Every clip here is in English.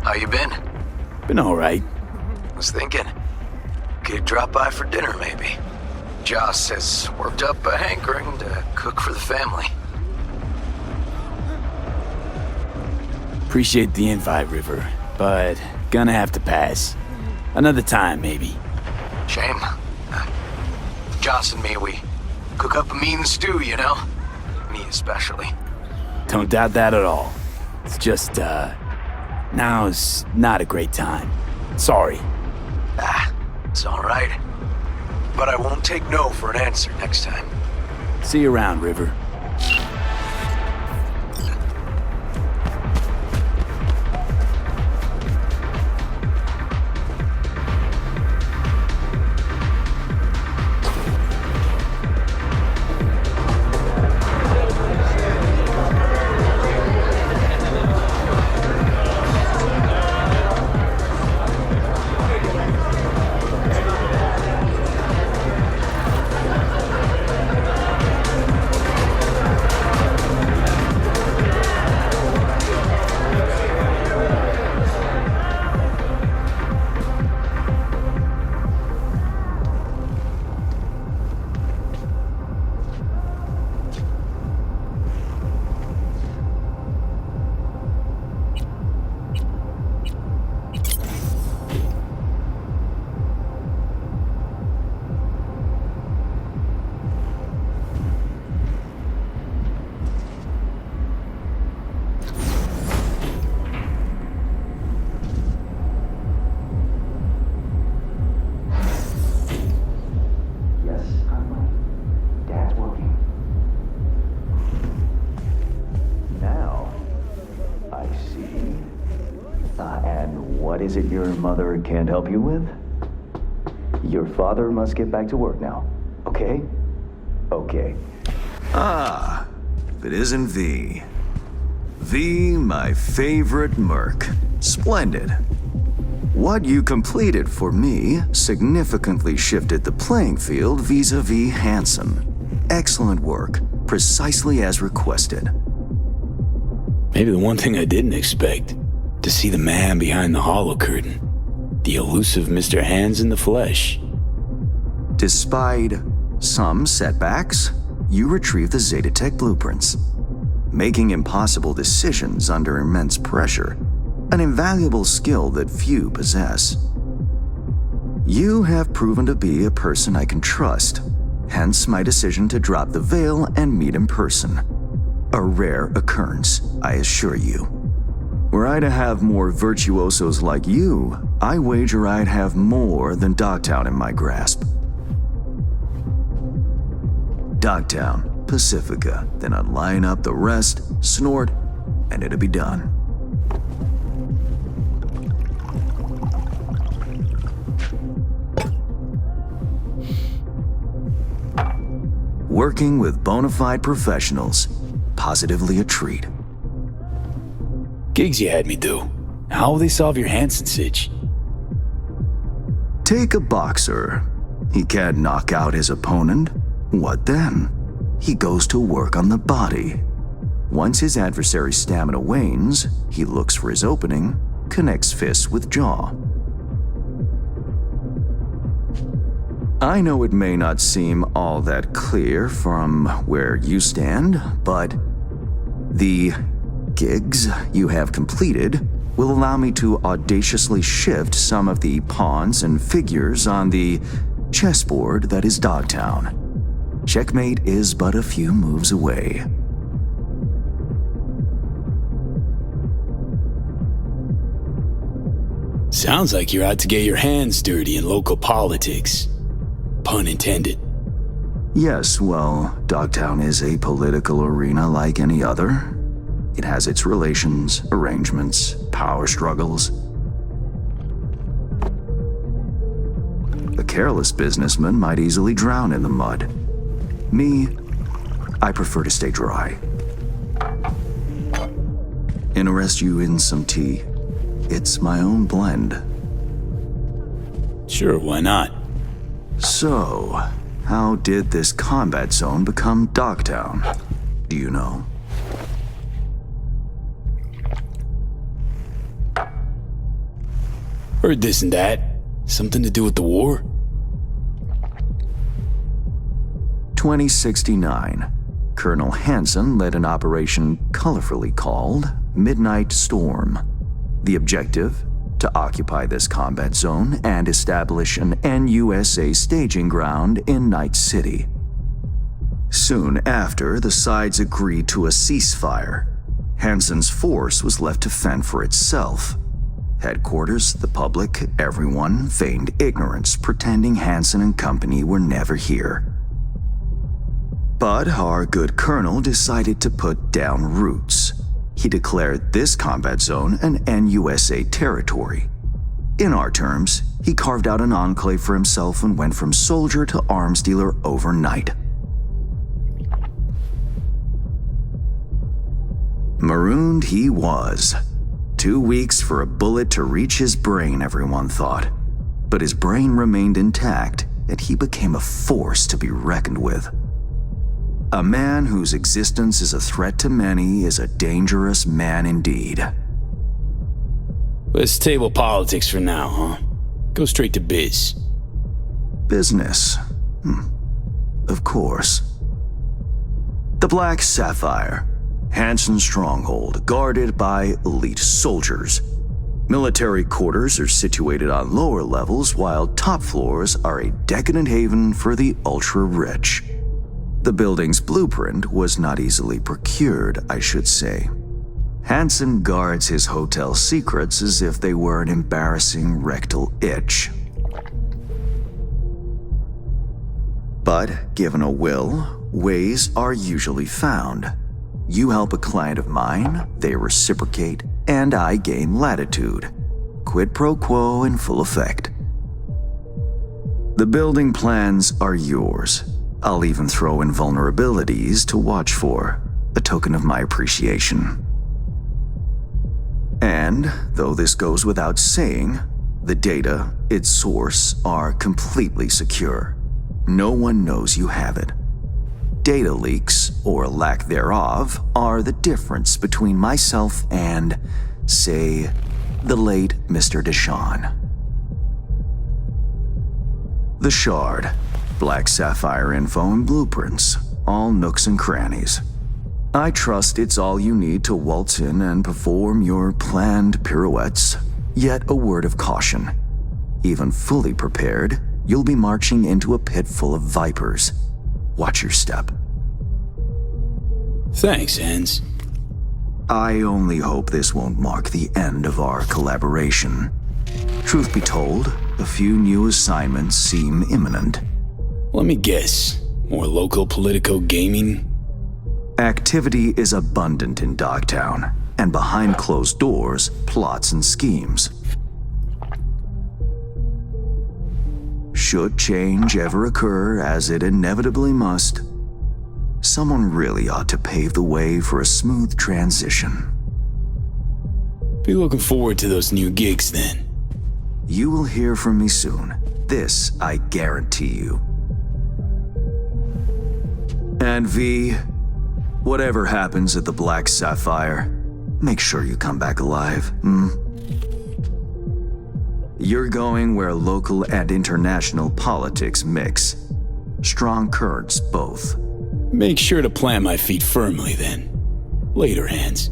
How you been? Been alright. Was thinking, could drop by for dinner maybe. Joss has worked up a hankering to cook for the family. Appreciate the invite, River, but gonna have to pass. Another time, maybe. Shame. Joss and me, we cook up a mean stew, you know? Me especially. Don't doubt that at all. It's just, now's not a great time. Sorry. It's alright. But I won't take no for an answer next time. See you around, River. What is it your mother can't help you with? Your father must get back to work now, okay? Okay. Ah, if it isn't V. V, my favorite merc. Splendid. What you completed for me significantly shifted the playing field vis-a-vis Hansen. Excellent work, precisely as requested. Maybe the one thing I didn't expect, to see the man behind the hollow curtain. The elusive Mr. Hands in the flesh. Despite some setbacks, you retrieved the Zetatech blueprints. making impossible decisions under immense pressure, an invaluable skill that few possess. You have proven to be a person I can trust, hence my decision to drop the veil and meet in person. A rare occurrence, I assure you. Were I to have more virtuosos like you, I wager I'd have more than Dogtown in my grasp. Dogtown, Pacifica, then I'd line up the rest, snort, and it'd be done. Working with bona fide professionals, positively a treat. Gigs you had me do. How will they solve your Hansen sitch? Take a boxer. He can't knock out his opponent. What then? He goes to work on the body. Once his adversary's stamina wanes, he looks for his opening, connects fists with jaw. I know it may not seem all that clear from where you stand, but the gigs you have completed will allow me to audaciously shift some of the pawns and figures on the chessboard that is Dogtown. Checkmate is but a few moves away. Sounds like you're out to get your hands dirty in local politics. Pun intended. Yes, well, Dogtown is a political arena like any other. It has its relations, arrangements, power struggles. A careless businessman might easily drown in the mud. Me, I prefer to stay dry. Interest you in some tea? It's my own blend. Sure, why not? So, how did this combat zone become Dogtown? Do you know? Heard this and that. Something to do with the war? 2069. Colonel Hansen led an operation colorfully called Midnight Storm. The objective? To occupy this combat zone and establish an NUSA staging ground in Night City. Soon after, the sides agreed to a ceasefire. Hansen's force was left to fend for itself. Headquarters, the public, everyone feigned ignorance, pretending Hansen and company were never here. But our good colonel decided to put down roots. He declared this combat zone an NUSA territory. In our terms, he carved out an enclave for himself and went from soldier to arms dealer overnight. Marooned he was. 2 weeks for a bullet to reach his brain, everyone thought. But his brain remained intact, and he became a force to be reckoned with. A man whose existence is a threat to many is a dangerous man indeed. Let's table politics for now, huh? Go straight to biz. Business. Of course. The Black Sapphire. Hansen's stronghold, guarded by elite soldiers. Military quarters are situated on lower levels, while top floors are a decadent haven for the ultra-rich. The building's blueprint was not easily procured, I should say. Hansen guards his hotel secrets as if they were an embarrassing rectal itch. But given a will, ways are usually found. You help a client of mine, they reciprocate, and I gain latitude. Quid pro quo in full effect. The building plans are yours. I'll even throw in vulnerabilities to watch for, a token of my appreciation. And, though this goes without saying, the data, its source, are completely secure. No one knows you have it. Data leaks, or lack thereof, are the difference between myself and, say, the late Mr. Deshawn. The Shard. Black Sapphire info and blueprints, all nooks and crannies. I trust it's all you need to waltz in and perform your planned pirouettes. Yet a word of caution. Even fully prepared, you'll be marching into a pit full of vipers. Watch your step. Thanks, Hans. I only hope this won't mark the end of our collaboration. Truth be told, a few new assignments seem imminent. Let me guess. More local Politico gaming? Activity is abundant in Dogtown, and behind closed doors, plots and schemes. Should change ever occur, as it inevitably must, someone really ought to pave the way for a smooth transition. Be looking forward to those new gigs then. You will hear from me soon. This I guarantee you. And V, whatever happens at the Black Sapphire, make sure you come back alive, You're going where local and international politics mix. Strong currents, both. Make sure to plant my feet firmly then. Later, Hans.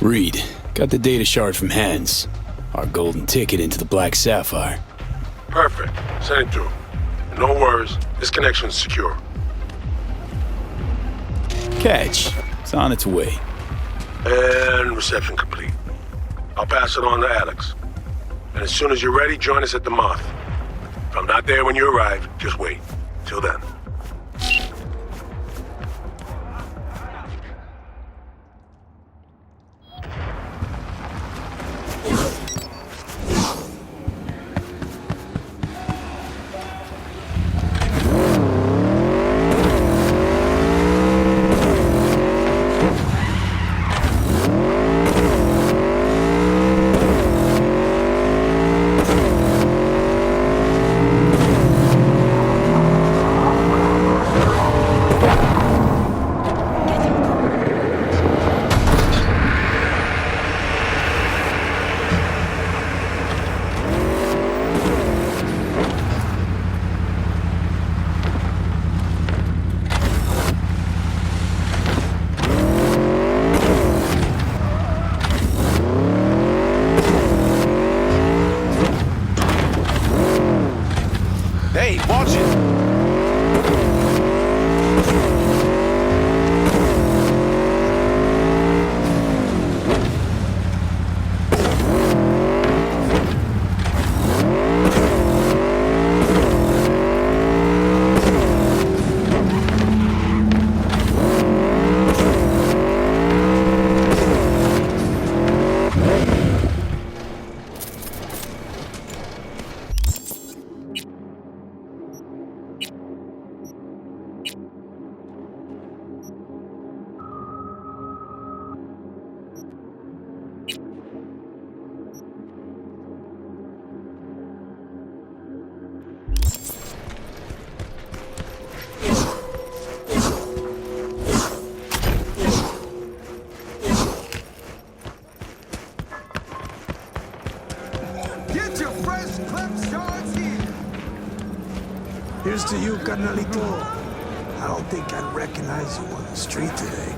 Reed, got the data shard from Hans. Our golden ticket into the Black Sapphire. Perfect. Send it through. No worries. This connection's secure. Catch. It's on its way. And reception complete. I'll pass it on to Alex. And as soon as you're ready, join us at the Moth. If I'm not there when you arrive, just wait. Till then. Hey, watch it! Get your fresh clip shards here. Here's to you, carnalito. I don't think I'd recognize you on the street today.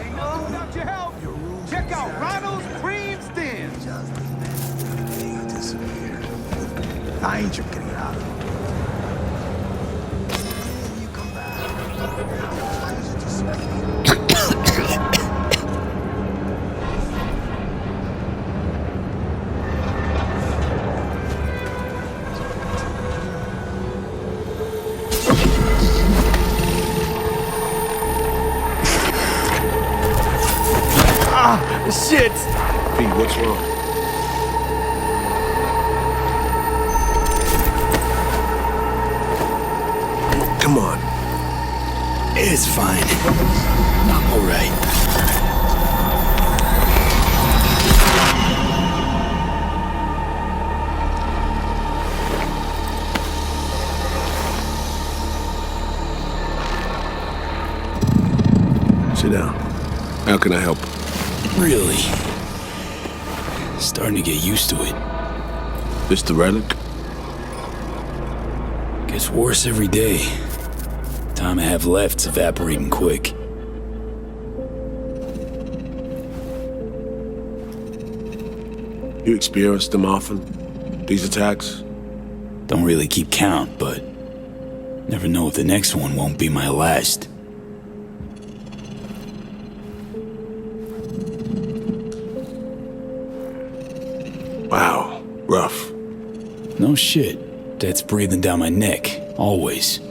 Ain't no without your help. Check out Ronald's Cream Stem. Just as nasty as the day you disappeared. I ain't your criado. When you come back, I used to speak. Shit! Pete, what's wrong? come on. It's fine. I'm all right. Sit down. How can I help? Really? Starting to get used to it. This the relic? Gets worse every day. Time I have left's evaporating quick. You experience them often? These attacks? Don't really keep count, but never know if the next one won't be my last. Wow, rough. No shit. That's breathing down my neck, always.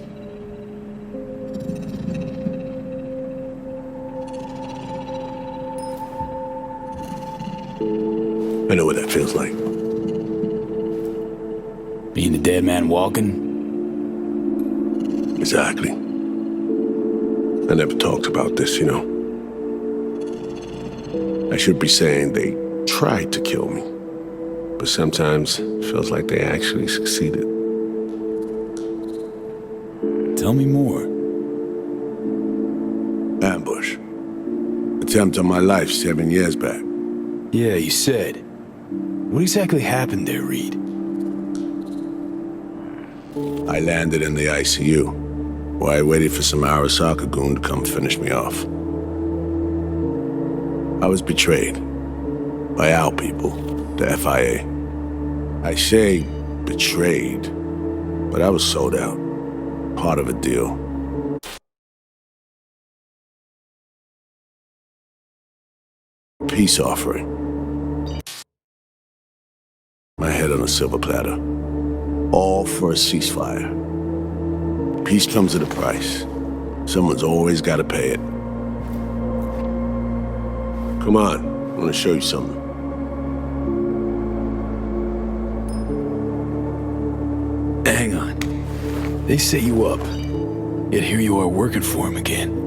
I know what that feels like. Being a dead man walking? Exactly. I never talked about this, you know. I should be saying they tried to kill me, but sometimes it feels like they actually succeeded. Tell me more. Ambush. Attempt on my life 7 years back. Yeah, you said. What exactly happened there, Reed? I landed in the ICU, where I waited for some Arasaka goon to come finish me off. I was betrayed by our people, the FIA. I say betrayed, but I was sold out, part of a deal. Peace offering. My head on a silver platter. All for a ceasefire. Peace comes at a price. Someone's always got to pay it. Come on, I want to show you something. Hang on. They set you up, yet here you are working for him again.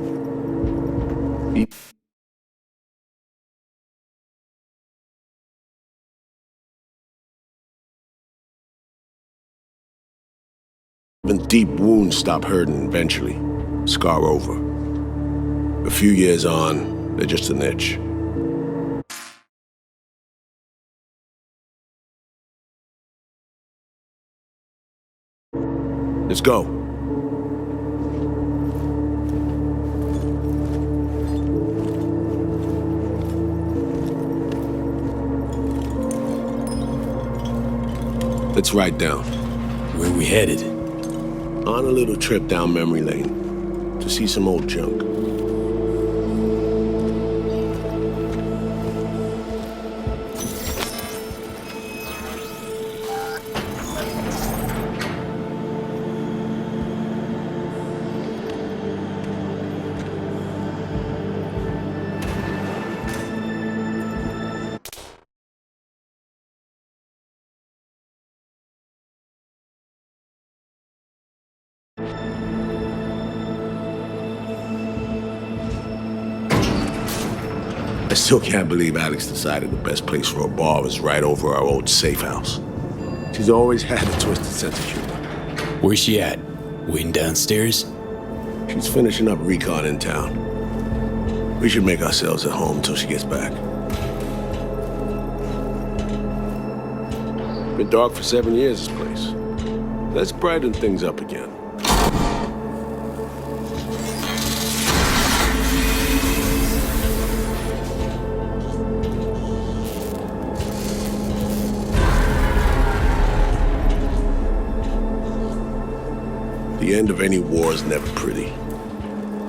Even deep wounds stop hurting eventually. Scar over. A few years on, they're just an itch. Let's go. Let's ride down. Where are we headed? On a little trip down memory lane to see some old junk. I still can't believe Alex decided the best place for a bar was right over our old safe house. She's always had a twisted sense of humor. Where's she at? Waiting downstairs? She's finishing up recon in town. We should make ourselves at home until she gets back. Been dark for 7 years, this place. Let's brighten things up again. The end of any war is never pretty.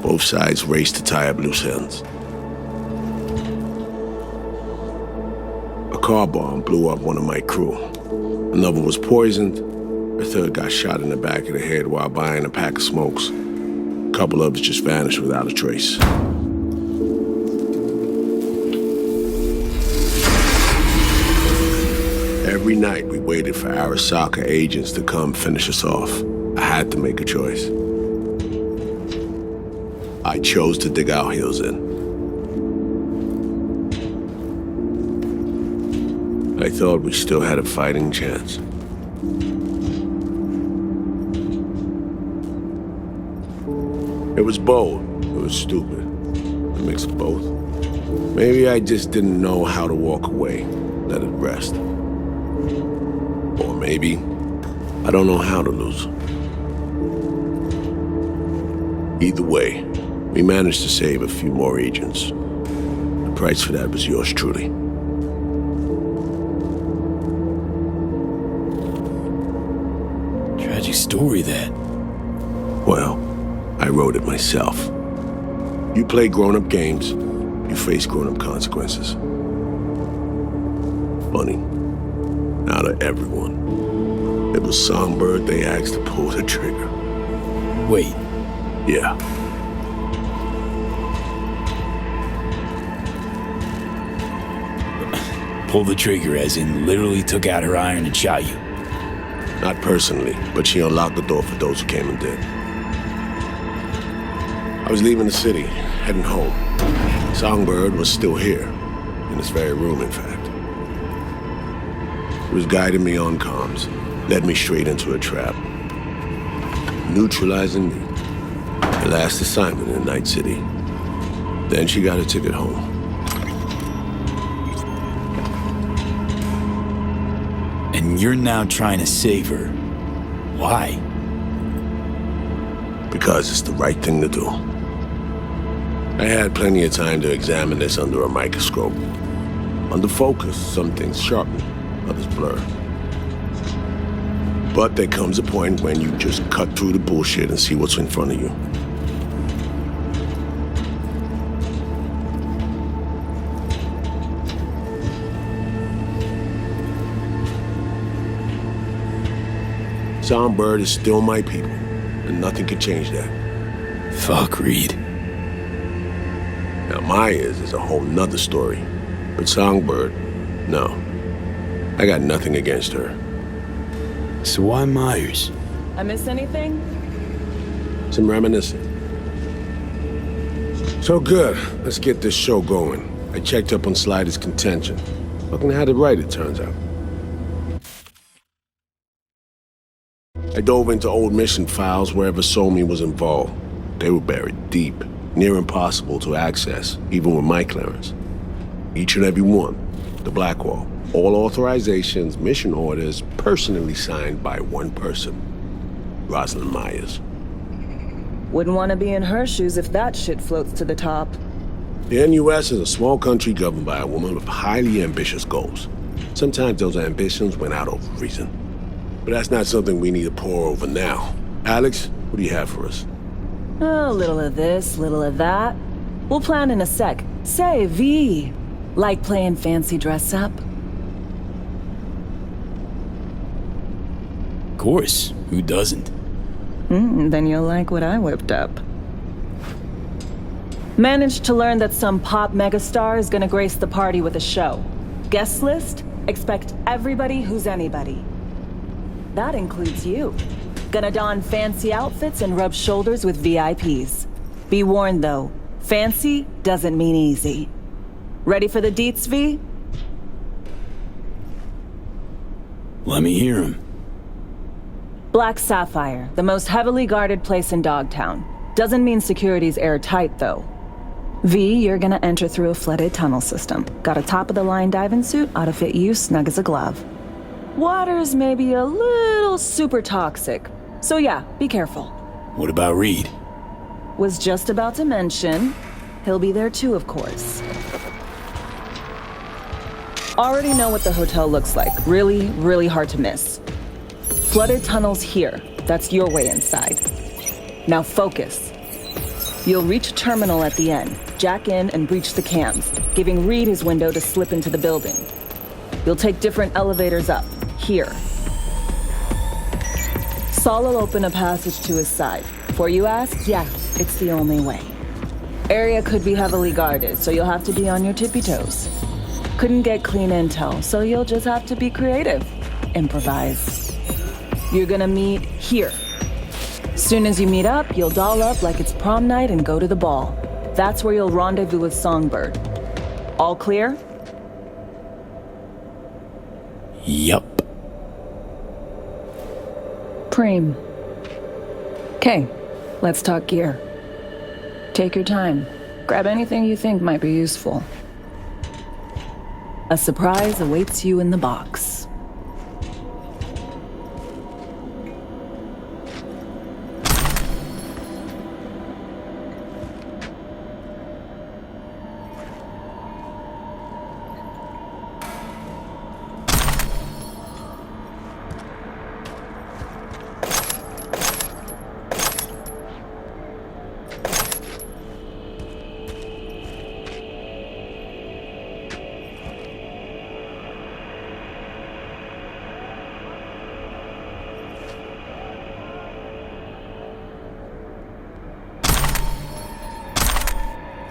Both sides race to tie up loose ends. A car bomb blew up one of my crew. Another was poisoned. A third got shot in the back of the head while buying a pack of smokes. A couple others just vanished without a trace. Every night we waited for Arasaka agents to come finish us off. I had to make a choice. I chose to dig our heels in. I thought we still had a fighting chance. It was bold. It was stupid. A mix of both. Maybe I just didn't know how to walk away, let it rest. Or maybe I don't know how to lose. Either way, we managed to save a few more agents. The price for that was yours truly. Tragic story, that. Well, I wrote it myself. You play grown-up games, you face grown-up consequences. Funny. Out of everyone, it was Songbird they asked to pull the trigger. Wait, Yeah. pull the trigger as in literally took out her iron and shot you. Not personally, but she unlocked the door for those who came and did. I was leaving the city, heading home. Songbird was still here, in this very room, in fact. He was guiding me on comms, led me straight into a trap, neutralizing me. The last assignment in Night City. Then she got a ticket home. And you're now trying to save her. Why? Because it's the right thing to do. I had plenty of time to examine this under a microscope. Under focus, some things sharpen, others blur. But there comes a point when you just cut through the bullshit and see what's in front of you. Songbird is still my people, and nothing can change that. Fuck, Reed. Now, Myers is a whole nother story. But Songbird, no. I got nothing against her. So why Myers? I miss anything? Some reminiscing. So good, let's get this show going. I checked up on Slider's contention. Fucking had it right, it turns out. I dove into old mission files wherever Somi was involved. They were buried deep, near impossible to access, even with my clearance. Each and every one, the Blackwall, all authorizations, mission orders, personally signed by one person, Rosalind Myers. Wouldn't want to be in her shoes if that shit floats to the top. The NUS is a small country governed by a woman with highly ambitious goals. Sometimes those ambitions went out over reason. But that's not something we need to pour over now. Alex, what do you have for us? A little of this, little of that. We'll plan in a sec. Say, V, like playing fancy dress up? Of course, who doesn't? Then you'll like what I whipped up. Managed to learn that some pop megastar is gonna grace the party with a show. Guest list? Expect everybody who's anybody. That includes you. Gonna don fancy outfits and rub shoulders with VIPs. Be warned though, fancy doesn't mean easy. Ready for the deets, V? Let me hear him. Black Sapphire, the most heavily guarded place in Dogtown. Doesn't mean security's airtight though. V, you're gonna enter through a flooded tunnel system. Got a top-of-the-line diving suit, ought to fit you snug as a glove. Water's maybe a little super toxic. So yeah, be careful. What about Reed? Was just about to mention, he'll be there too, of course. Already know what the hotel looks like. Really, really hard to miss. Flooded tunnels here. That's your way inside. Now focus. You'll reach a terminal at the end. Jack in and breach the cams, giving Reed his window to slip into the building. You'll take different elevators up. Here. Saul will open a passage to his side. Before you ask, yeah, it's the only way. Area could be heavily guarded, so you'll have to be on your tippy toes. Couldn't get clean intel, so you'll just have to be creative. Improvise. You're gonna meet here. Soon as you meet up, you'll doll up like it's prom night and go to the ball. That's where you'll rendezvous with Songbird. All clear? Yup. Preem. Okay, let's talk gear. Take your time. Grab anything you think might be useful. A surprise awaits you in the box.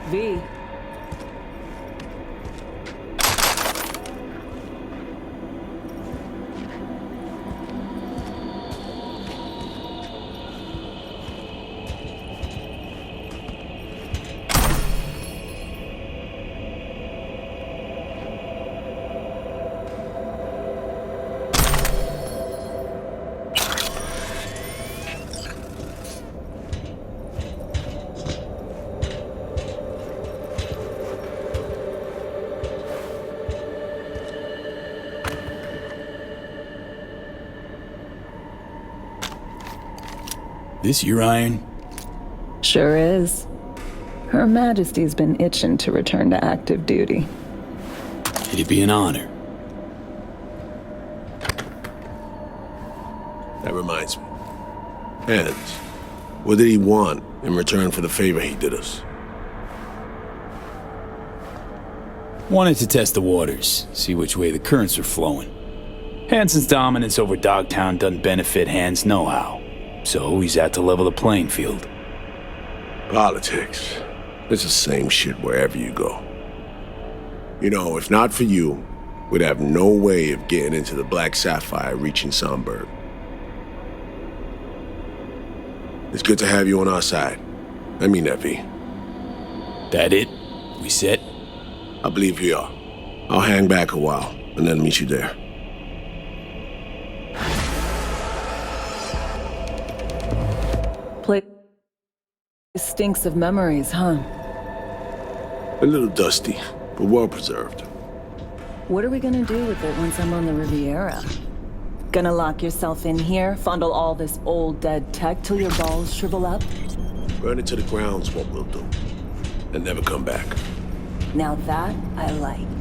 V. This your iron? Sure is. Her Majesty's been itching to return to active duty. It'd be an honor. That reminds me. Hans, what did he want in return for the favor he did us? Wanted to test the waters, see which way the currents are flowing. Hansen's dominance over Dogtown doesn't benefit Hans' know-how, so he's out to level the playing field. Politics. It's the same shit wherever you go. You know, if not for you, we'd have no way of getting into the Black Sapphire reaching Songbird. It's good to have you on our side. I mean that, V. That it? We set? I believe we are. I'll hang back a while, and then meet you there. Place stinks of memories, huh? A little dusty, but well preserved. What are we gonna do with it once I'm on the Riviera? Gonna lock yourself in here, fondle all this old dead tech till your balls shrivel up? Burn it to the ground's what we'll do. And never come back. Now that I like.